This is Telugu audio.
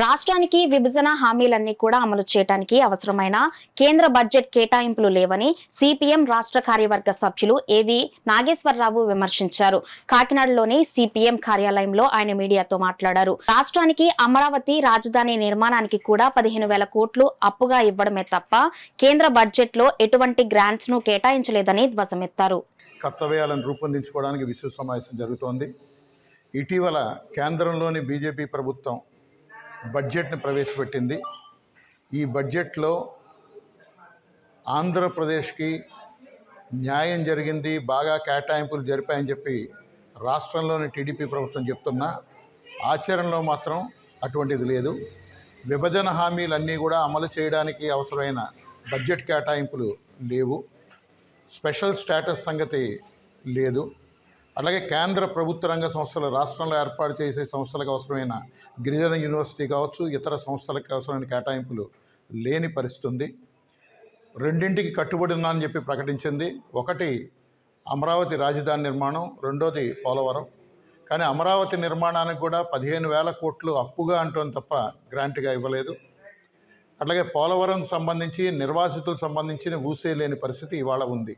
రాష్ట్రానికి విభజన హామీలన్నీ కూడా అమలు చేయడానికి అవసరమైన కేంద్ర బడ్జెట్ కేటాయింపులు లేవని సిపిఎం రాష్ట్ర కార్యవర్గ సభ్యులు ఏవి నాగేశ్వరరావు విమర్శించారు. కాకినాడలోని సిపిఎం కార్యాలయంలో ఆయన మీడియాతో మాట్లాడారు. రాష్ట్రానికి అమరావతి రాజధాని నిర్మాణానికి కూడా 15,000 కోట్లు అప్పుగా ఇవ్వడమే తప్ప కేంద్ర బడ్జెట్ లో ఎటువంటి గ్రాంట్స్ ను కేటాయించలేదని ధ్వజమెత్తారు. కర్తవ్యాలను రూపొందించుకోవడానికి విశ్వ సమావేశం జరుగుతోంది. ఇటీవల కేంద్రంలోని బీజేపీ ప్రభుత్వం బడ్జెట్ని ప్రవేశపెట్టింది. ఈ బడ్జెట్లో ఆంధ్రప్రదేశ్కి న్యాయం జరిగింది, బాగా కేటాయింపులు జరిపాయని చెప్పి రాష్ట్రంలోని టీడీపీ ప్రభుత్వం చెప్తున్నా ఆచరణలో మాత్రం అటువంటిది లేదు. విభజన హామీలన్నీ కూడా అమలు చేయడానికి అవసరమైన బడ్జెట్ కేటాయింపులు లేవు. స్పెషల్ స్టేటస్ సంగతి లేదు. అలాగే కేంద్ర ప్రభుత్వ రంగ సంస్థలు రాష్ట్రంలో ఏర్పాటు చేసే సంస్థలకు అవసరమైన గిరిజన యూనివర్సిటీ కావచ్చు, ఇతర సంస్థలకు అవసరమైన కేటాయింపులు లేని పరిస్థితి ఉంది. రెండింటికి కట్టుబడి ఉన్నా అని చెప్పి ప్రకటించింది. ఒకటి అమరావతి రాజధాని నిర్మాణం, రెండోది పోలవరం. కానీ అమరావతి నిర్మాణానికి కూడా 15,000 కోట్లు అప్పుగా అంటోంది తప్ప గ్రాంట్గా ఇవ్వలేదు. అట్లాగే పోలవరం సంబంధించి నిర్వాసితులకు సంబంధించిన ఊసే లేని పరిస్థితి ఇవాళ ఉంది.